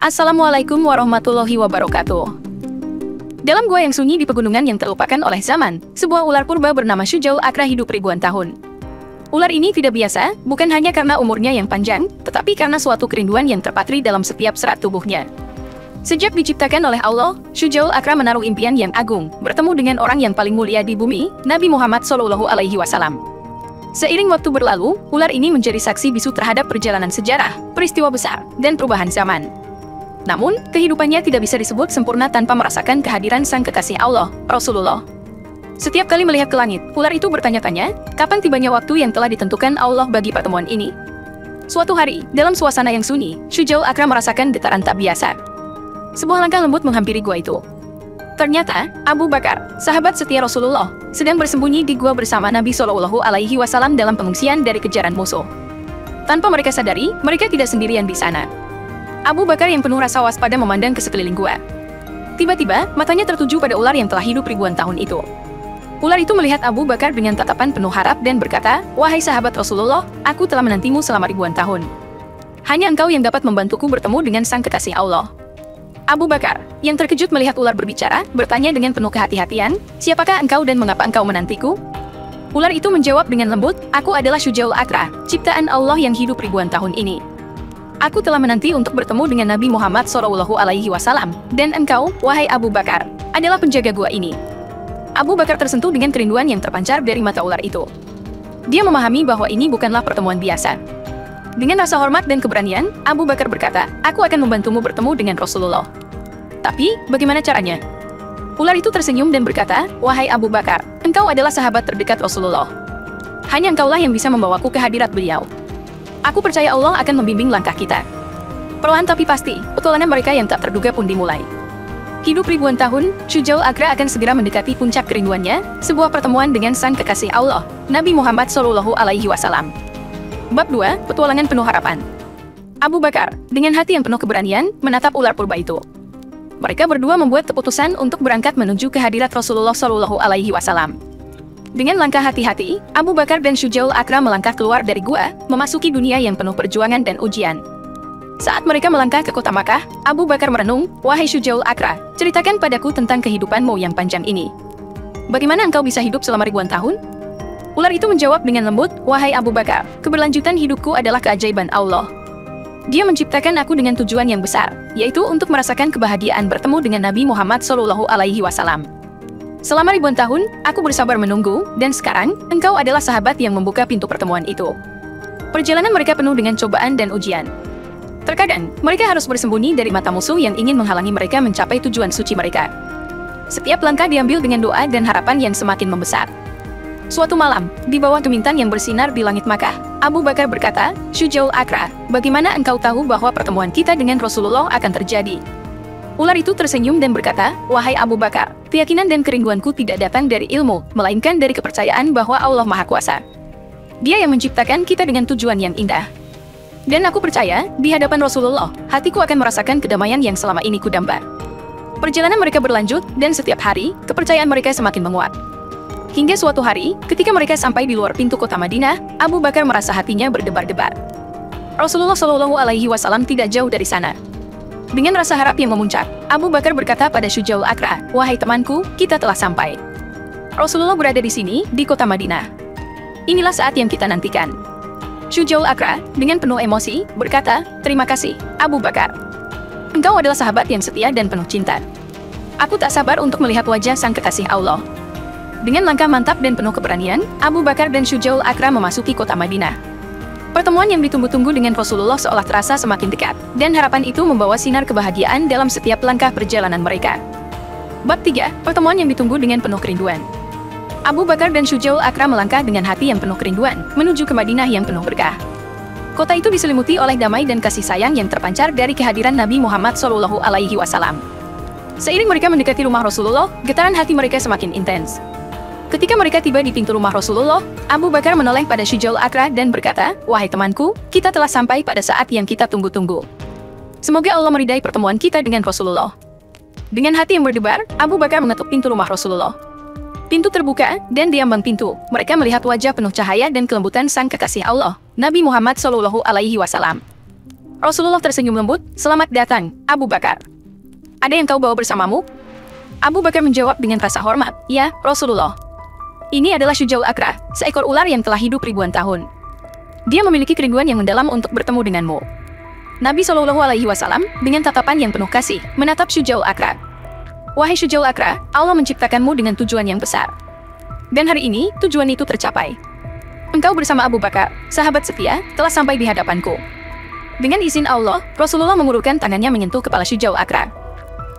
Assalamualaikum warahmatullahi wabarakatuh. Dalam gua yang sunyi di pegunungan yang terlupakan oleh zaman, sebuah ular purba bernama Syujaul Aqra hidup ribuan tahun. Ular ini tidak biasa, bukan hanya karena umurnya yang panjang, tetapi karena suatu kerinduan yang terpatri dalam setiap serat tubuhnya. Sejak diciptakan oleh Allah, Syujaul Aqra menaruh impian yang agung, bertemu dengan orang yang paling mulia di bumi, Nabi Muhammad SAW. Seiring waktu berlalu, ular ini menjadi saksi bisu terhadap perjalanan sejarah, peristiwa besar, dan perubahan zaman. Namun, kehidupannya tidak bisa disebut sempurna tanpa merasakan kehadiran sang kekasih Allah, Rasulullah. Setiap kali melihat ke langit, ular itu bertanya-tanya, kapan tibanya waktu yang telah ditentukan Allah bagi pertemuan ini? Suatu hari, dalam suasana yang sunyi, Syujaul Aqra merasakan getaran tak biasa. Sebuah langkah lembut menghampiri gua itu. Ternyata, Abu Bakar, sahabat setia Rasulullah, sedang bersembunyi di gua bersama Nabi SAW dalam pengungsian dari kejaran musuh. Tanpa mereka sadari, mereka tidak sendirian di sana. Abu Bakar yang penuh rasa waspada memandang ke sekeliling gua. Tiba-tiba, matanya tertuju pada ular yang telah hidup ribuan tahun itu. Ular itu melihat Abu Bakar dengan tatapan penuh harap dan berkata, "Wahai sahabat Rasulullah, aku telah menantimu selama ribuan tahun. Hanya engkau yang dapat membantuku bertemu dengan sang kekasih Allah." Abu Bakar, yang terkejut melihat ular berbicara, bertanya dengan penuh kehati-hatian, "Siapakah engkau dan mengapa engkau menantiku?" Ular itu menjawab dengan lembut, "Aku adalah Syujaul Aqra, ciptaan Allah yang hidup ribuan tahun ini. Aku telah menanti untuk bertemu dengan Nabi Muhammad SAW, dan engkau, wahai Abu Bakar, adalah penjaga gua ini." Abu Bakar tersentuh dengan kerinduan yang terpancar dari mata ular itu. Dia memahami bahwa ini bukanlah pertemuan biasa. Dengan rasa hormat dan keberanian, Abu Bakar berkata, "Aku akan membantumu bertemu dengan Rasulullah." Tapi, bagaimana caranya? Ular itu tersenyum dan berkata, "Wahai Abu Bakar, engkau adalah sahabat terdekat Rasulullah. Hanya engkaulah yang bisa membawaku ke hadirat beliau. Aku percaya Allah akan membimbing langkah kita." Perlahan tapi pasti, petualangan mereka yang tak terduga pun dimulai. Hidup ribuan tahun, Syujaul Aqra akan segera mendekati puncak kerinduannya, sebuah pertemuan dengan sang kekasih Allah, Nabi Muhammad SAW. Bab 2, Petualangan Penuh Harapan. Abu Bakar, dengan hati yang penuh keberanian, menatap ular purba itu. Mereka berdua membuat keputusan untuk berangkat menuju ke hadirat Rasulullah SAW. Dengan langkah hati-hati, Abu Bakar dan Syujaul Aqra melangkah keluar dari gua, memasuki dunia yang penuh perjuangan dan ujian. Saat mereka melangkah ke kota Makkah, Abu Bakar merenung, "Wahai Syujaul Aqra, ceritakan padaku tentang kehidupanmu yang panjang ini. Bagaimana engkau bisa hidup selama ribuan tahun?" Ular itu menjawab dengan lembut, "Wahai Abu Bakar, keberlanjutan hidupku adalah keajaiban Allah. Dia menciptakan aku dengan tujuan yang besar, yaitu untuk merasakan kebahagiaan bertemu dengan Nabi Muhammad SAW. Selama ribuan tahun, aku bersabar menunggu, dan sekarang, engkau adalah sahabat yang membuka pintu pertemuan itu." Perjalanan mereka penuh dengan cobaan dan ujian. Terkadang, mereka harus bersembunyi dari mata musuh yang ingin menghalangi mereka mencapai tujuan suci mereka. Setiap langkah diambil dengan doa dan harapan yang semakin membesar. Suatu malam, di bawah bintang yang bersinar di langit Makkah, Abu Bakar berkata, "Syujaul Aqra, bagaimana engkau tahu bahwa pertemuan kita dengan Rasulullah akan terjadi?" Ular itu tersenyum dan berkata, "Wahai Abu Bakar, keyakinan dan kerinduanku tidak datang dari ilmu, melainkan dari kepercayaan bahwa Allah Maha Kuasa. Dia yang menciptakan kita dengan tujuan yang indah. Dan aku percaya, di hadapan Rasulullah, hatiku akan merasakan kedamaian yang selama ini kudamba." Perjalanan mereka berlanjut, dan setiap hari, kepercayaan mereka semakin menguat. Hingga suatu hari, ketika mereka sampai di luar pintu kota Madinah, Abu Bakar merasa hatinya berdebar-debar. Rasulullah SAW tidak jauh dari sana. Dengan rasa harap yang memuncak, Abu Bakar berkata pada Syujaul Aqra, "Wahai temanku, kita telah sampai. Rasulullah berada di sini, di kota Madinah. Inilah saat yang kita nantikan." Syujaul Aqra, dengan penuh emosi, berkata, "Terima kasih, Abu Bakar. Engkau adalah sahabat yang setia dan penuh cinta. Aku tak sabar untuk melihat wajah sang kekasih Allah." Dengan langkah mantap dan penuh keberanian, Abu Bakar dan Syujaul Aqra memasuki kota Madinah. Pertemuan yang ditunggu-tunggu dengan Rasulullah seolah terasa semakin dekat, dan harapan itu membawa sinar kebahagiaan dalam setiap langkah perjalanan mereka. Bab 3, Pertemuan yang ditunggu dengan penuh kerinduan. Abu Bakar dan Syujaul Aqra melangkah dengan hati yang penuh kerinduan, menuju ke Madinah yang penuh berkah. Kota itu diselimuti oleh damai dan kasih sayang yang terpancar dari kehadiran Nabi Muhammad SAW. Seiring mereka mendekati rumah Rasulullah, getaran hati mereka semakin intens. Ketika mereka tiba di pintu rumah Rasulullah, Abu Bakar menoleh pada Syujaul Aqra dan berkata, "Wahai temanku, kita telah sampai pada saat yang kita tunggu-tunggu. Semoga Allah meridai pertemuan kita dengan Rasulullah." Dengan hati yang berdebar, Abu Bakar mengetuk pintu rumah Rasulullah. Pintu terbuka, dan di ambang pintu, mereka melihat wajah penuh cahaya dan kelembutan sang kekasih Allah, Nabi Muhammad SAW. Rasulullah tersenyum lembut, "Selamat datang, Abu Bakar. Ada yang kau bawa bersamamu?" Abu Bakar menjawab dengan rasa hormat, "Ya, Rasulullah. Ini adalah Syujaul Aqra, seekor ular yang telah hidup ribuan tahun. Dia memiliki kerinduan yang mendalam untuk bertemu denganmu." Nabi Shallallahu Alaihi Wasallam dengan tatapan yang penuh kasih menatap Syujaul Aqra. "Wahai Syujaul Aqra, Allah menciptakanmu dengan tujuan yang besar. Dan hari ini, tujuan itu tercapai. Engkau bersama Abu Bakar, sahabat setia, telah sampai di hadapanku." Dengan izin Allah, Rasulullah mengulurkan tangannya menyentuh kepala Syujaul Aqra.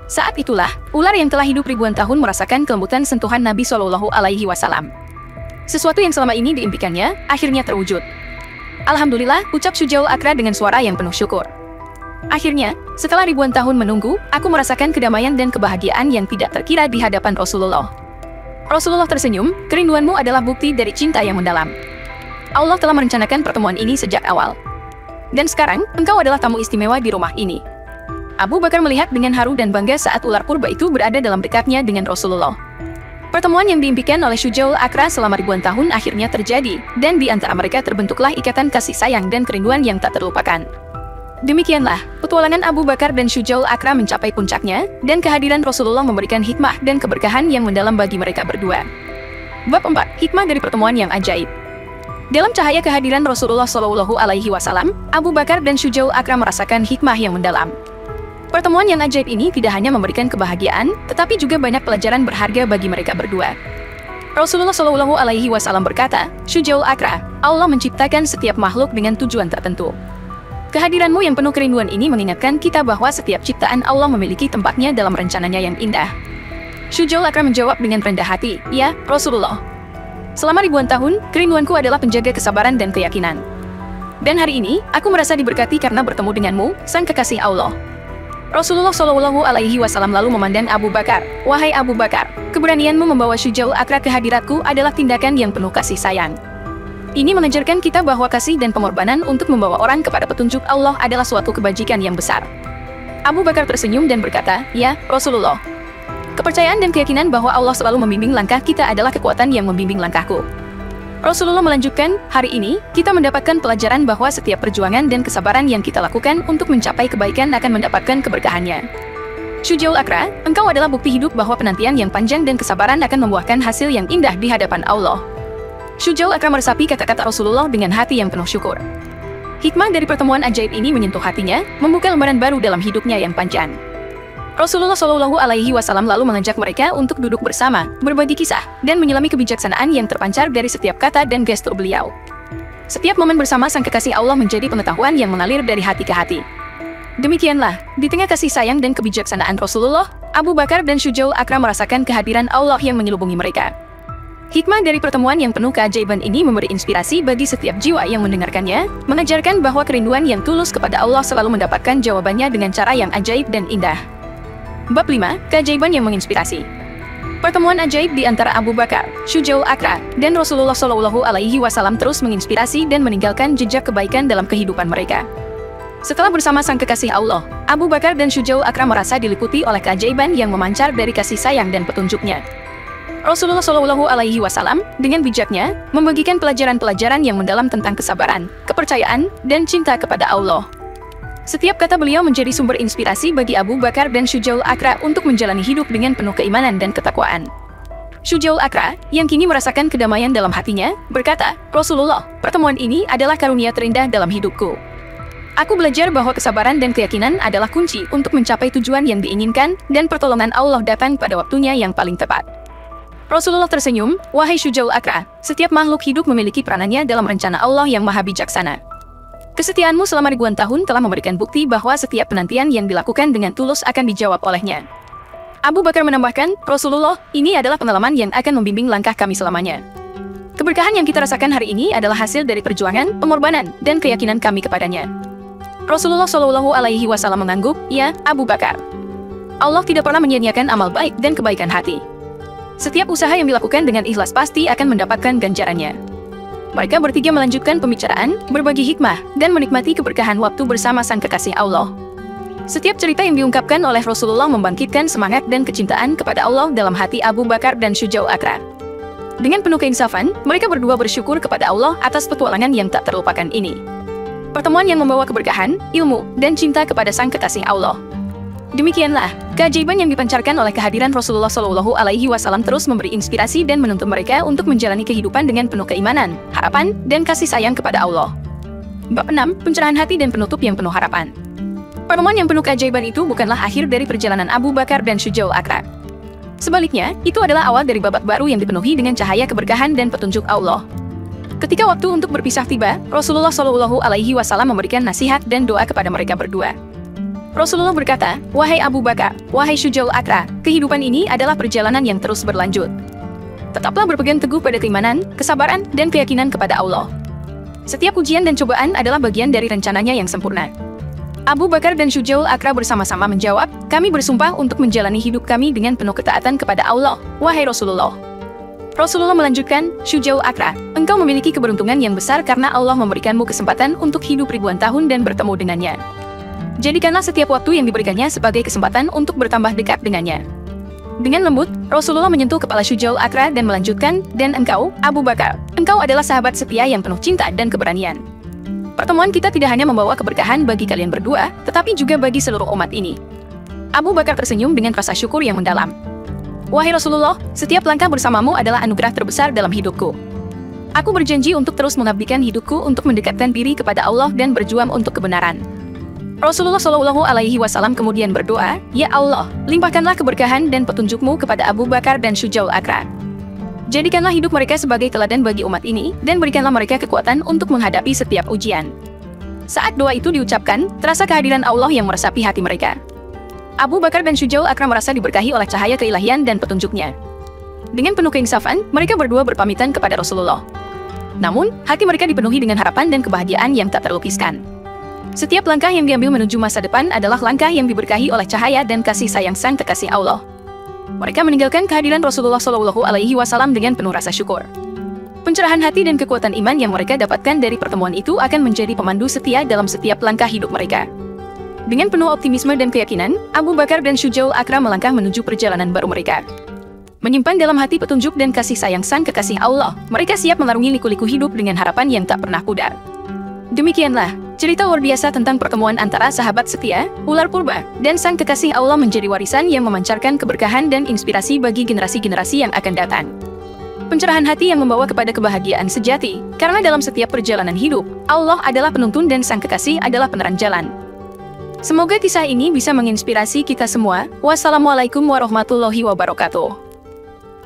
Saat itulah, ular yang telah hidup ribuan tahun merasakan kelembutan sentuhan Nabi Shallallahu Alaihi Wasallam. Sesuatu yang selama ini diimpikannya, akhirnya terwujud. "Alhamdulillah," ucap Syujaul Aqra dengan suara yang penuh syukur. "Akhirnya, setelah ribuan tahun menunggu, aku merasakan kedamaian dan kebahagiaan yang tidak terkira di hadapan Rasulullah." Rasulullah tersenyum, "Kerinduanmu adalah bukti dari cinta yang mendalam. Allah telah merencanakan pertemuan ini sejak awal. Dan sekarang, engkau adalah tamu istimewa di rumah ini." Abu Bakar melihat dengan haru dan bangga saat ular purba itu berada dalam dekatnya dengan Rasulullah. Pertemuan yang diimpikan oleh Syujaul Aqra selama ribuan tahun akhirnya terjadi, dan di antara mereka terbentuklah ikatan kasih sayang dan kerinduan yang tak terlupakan. Demikianlah, petualangan Abu Bakar dan Syujaul Aqra mencapai puncaknya, dan kehadiran Rasulullah memberikan hikmah dan keberkahan yang mendalam bagi mereka berdua. Bab 4. Hikmah dari pertemuan yang ajaib. Dalam cahaya kehadiran Rasulullah Shallallahu Alaihi Wasallam, Abu Bakar dan Syujaul Aqra merasakan hikmah yang mendalam. Pertemuan yang ajaib ini tidak hanya memberikan kebahagiaan, tetapi juga banyak pelajaran berharga bagi mereka berdua. Rasulullah Shallallahu Alaihi Wasallam berkata, "Syujaul Aqra, Allah menciptakan setiap makhluk dengan tujuan tertentu. Kehadiranmu yang penuh kerinduan ini mengingatkan kita bahwa setiap ciptaan Allah memiliki tempatnya dalam rencananya yang indah." Syujaul Aqra menjawab dengan rendah hati, "Ya, Rasulullah. Selama ribuan tahun, kerinduanku adalah penjaga kesabaran dan keyakinan. Dan hari ini, aku merasa diberkati karena bertemu denganmu, sang kekasih Allah." Rasulullah Shallallahu Alaihi Wasallam lalu memandang Abu Bakar, "Wahai Abu Bakar, keberanianmu membawa Syujaul Aqra ke hadiratku adalah tindakan yang penuh kasih sayang. Ini mengajarkan kita bahwa kasih dan pengorbanan untuk membawa orang kepada petunjuk Allah adalah suatu kebajikan yang besar." Abu Bakar tersenyum dan berkata, "Ya, Rasulullah. Kepercayaan dan keyakinan bahwa Allah selalu membimbing langkah kita adalah kekuatan yang membimbing langkahku." Rasulullah melanjutkan, "Hari ini, kita mendapatkan pelajaran bahwa setiap perjuangan dan kesabaran yang kita lakukan untuk mencapai kebaikan akan mendapatkan keberkahannya. Syujaul Aqra, engkau adalah bukti hidup bahwa penantian yang panjang dan kesabaran akan membuahkan hasil yang indah di hadapan Allah." Syujaul Aqra meresapi kata-kata Rasulullah dengan hati yang penuh syukur. Hikmah dari pertemuan ajaib ini menyentuh hatinya, membuka lembaran baru dalam hidupnya yang panjang. Rasulullah Shallallahu Alaihi Wasallam lalu mengajak mereka untuk duduk bersama, berbagi kisah, dan menyelami kebijaksanaan yang terpancar dari setiap kata dan gestur beliau. Setiap momen bersama sang kekasih Allah menjadi pengetahuan yang mengalir dari hati ke hati. Demikianlah, di tengah kasih sayang dan kebijaksanaan Rasulullah, Abu Bakar dan Syujaul Aqra merasakan kehadiran Allah yang menyelubungi mereka. Hikmah dari pertemuan yang penuh keajaiban ini memberi inspirasi bagi setiap jiwa yang mendengarkannya, mengajarkan bahwa kerinduan yang tulus kepada Allah selalu mendapatkan jawabannya dengan cara yang ajaib dan indah. Bab 5. Keajaiban yang menginspirasi. Pertemuan ajaib di antara Abu Bakar, Syujaul Aqra, dan Rasulullah Shallallahu Alaihi Wasallam terus menginspirasi dan meninggalkan jejak kebaikan dalam kehidupan mereka. Setelah bersama sang kekasih Allah, Abu Bakar dan Syujaul Aqra merasa diliputi oleh keajaiban yang memancar dari kasih sayang dan petunjuknya. Rasulullah Shallallahu Alaihi Wasallam dengan bijaknya membagikan pelajaran-pelajaran yang mendalam tentang kesabaran, kepercayaan, dan cinta kepada Allah. Setiap kata beliau menjadi sumber inspirasi bagi Abu Bakar dan Syujaul Aqra untuk menjalani hidup dengan penuh keimanan dan ketakwaan. Syujaul Aqra, yang kini merasakan kedamaian dalam hatinya, berkata, "Rasulullah, pertemuan ini adalah karunia terindah dalam hidupku. Aku belajar bahwa kesabaran dan keyakinan adalah kunci untuk mencapai tujuan yang diinginkan, dan pertolongan Allah datang pada waktunya yang paling tepat." Rasulullah tersenyum, "Wahai Syujaul Aqra, setiap makhluk hidup memiliki peranannya dalam rencana Allah yang maha bijaksana. Kesetiaanmu selama ribuan tahun telah memberikan bukti bahwa setiap penantian yang dilakukan dengan tulus akan dijawab olehnya." Abu Bakar menambahkan, "Rasulullah, ini adalah pengalaman yang akan membimbing langkah kami selamanya. Keberkahan yang kita rasakan hari ini adalah hasil dari perjuangan, pengorbanan, dan keyakinan kami kepadanya." Rasulullah Shallallahu Alaihi Wasallam mengangguk, "Ya, Abu Bakar. Allah tidak pernah menyia-nyiakan amal baik dan kebaikan hati. Setiap usaha yang dilakukan dengan ikhlas pasti akan mendapatkan ganjarannya." Mereka bertiga melanjutkan pembicaraan, berbagi hikmah, dan menikmati keberkahan waktu bersama sang kekasih Allah. Setiap cerita yang diungkapkan oleh Rasulullah membangkitkan semangat dan kecintaan kepada Allah dalam hati Abu Bakar dan Syujaul Aqra. Dengan penuh keinsafan, mereka berdua bersyukur kepada Allah atas petualangan yang tak terlupakan ini. Pertemuan yang membawa keberkahan, ilmu, dan cinta kepada Sang Kekasih Allah. Demikianlah, keajaiban yang dipancarkan oleh kehadiran Rasulullah Shallallahu Alaihi Wasallam terus memberi inspirasi dan menuntun mereka untuk menjalani kehidupan dengan penuh keimanan, harapan, dan kasih sayang kepada Allah. Bab 6. Pencerahan hati dan penutup yang penuh harapan. Pertemuan yang penuh keajaiban itu bukanlah akhir dari perjalanan Abu Bakar dan Syujaul Aqra. Sebaliknya, itu adalah awal dari babak baru yang dipenuhi dengan cahaya keberkahan dan petunjuk Allah. Ketika waktu untuk berpisah tiba, Rasulullah Shallallahu Alaihi Wasallam memberikan nasihat dan doa kepada mereka berdua. Rasulullah berkata, "Wahai Abu Bakar, wahai Syujaul Aqra, kehidupan ini adalah perjalanan yang terus berlanjut. Tetaplah berpegang teguh pada keimanan, kesabaran, dan keyakinan kepada Allah. Setiap ujian dan cobaan adalah bagian dari rencananya yang sempurna." Abu Bakar dan Syujaul Aqra bersama-sama menjawab, "Kami bersumpah untuk menjalani hidup kami dengan penuh ketaatan kepada Allah, wahai Rasulullah." Rasulullah melanjutkan, "Syujaul Aqra, engkau memiliki keberuntungan yang besar karena Allah memberikanmu kesempatan untuk hidup ribuan tahun dan bertemu dengannya. Jadikanlah setiap waktu yang diberikannya sebagai kesempatan untuk bertambah dekat dengannya." Dengan lembut, Rasulullah menyentuh kepala Syujaul Aqra dan melanjutkan, "Dan engkau, Abu Bakar, engkau adalah sahabat setia yang penuh cinta dan keberanian. Pertemuan kita tidak hanya membawa keberkahan bagi kalian berdua, tetapi juga bagi seluruh umat ini." Abu Bakar tersenyum dengan rasa syukur yang mendalam. "Wahai Rasulullah, setiap langkah bersamamu adalah anugerah terbesar dalam hidupku. Aku berjanji untuk terus mengabdikan hidupku untuk mendekatkan diri kepada Allah dan berjuang untuk kebenaran." Rasulullah Shallallahu Alaihi Wasallam kemudian berdoa, "Ya Allah, limpahkanlah keberkahan dan petunjukmu kepada Abu Bakar dan Syujaul Aqra. Jadikanlah hidup mereka sebagai teladan bagi umat ini, dan berikanlah mereka kekuatan untuk menghadapi setiap ujian." Saat doa itu diucapkan, terasa kehadiran Allah yang meresapi hati mereka. Abu Bakar dan Syujaul Aqra merasa diberkahi oleh cahaya keilahian dan petunjuknya. Dengan penuh keinsafan, mereka berdua berpamitan kepada Rasulullah. Namun, hati mereka dipenuhi dengan harapan dan kebahagiaan yang tak terlukiskan. Setiap langkah yang diambil menuju masa depan adalah langkah yang diberkahi oleh cahaya dan kasih sayang Sang Kekasih Allah. Mereka meninggalkan kehadiran Rasulullah Shallallahu Alaihi Wasallam dengan penuh rasa syukur. Pencerahan hati dan kekuatan iman yang mereka dapatkan dari pertemuan itu akan menjadi pemandu setia dalam setiap langkah hidup mereka. Dengan penuh optimisme dan keyakinan, Abu Bakar dan Syujaul Aqra melangkah menuju perjalanan baru mereka. Menyimpan dalam hati petunjuk dan kasih sayang Sang Kekasih Allah, mereka siap melarungi liku-liku hidup dengan harapan yang tak pernah pudar. Demikianlah, cerita luar biasa tentang pertemuan antara sahabat setia, ular purba, dan Sang Kekasih Allah menjadi warisan yang memancarkan keberkahan dan inspirasi bagi generasi-generasi yang akan datang. Pencerahan hati yang membawa kepada kebahagiaan sejati, karena dalam setiap perjalanan hidup, Allah adalah penuntun dan Sang Kekasih adalah penerang jalan. Semoga kisah ini bisa menginspirasi kita semua. Wassalamualaikum warahmatullahi wabarakatuh.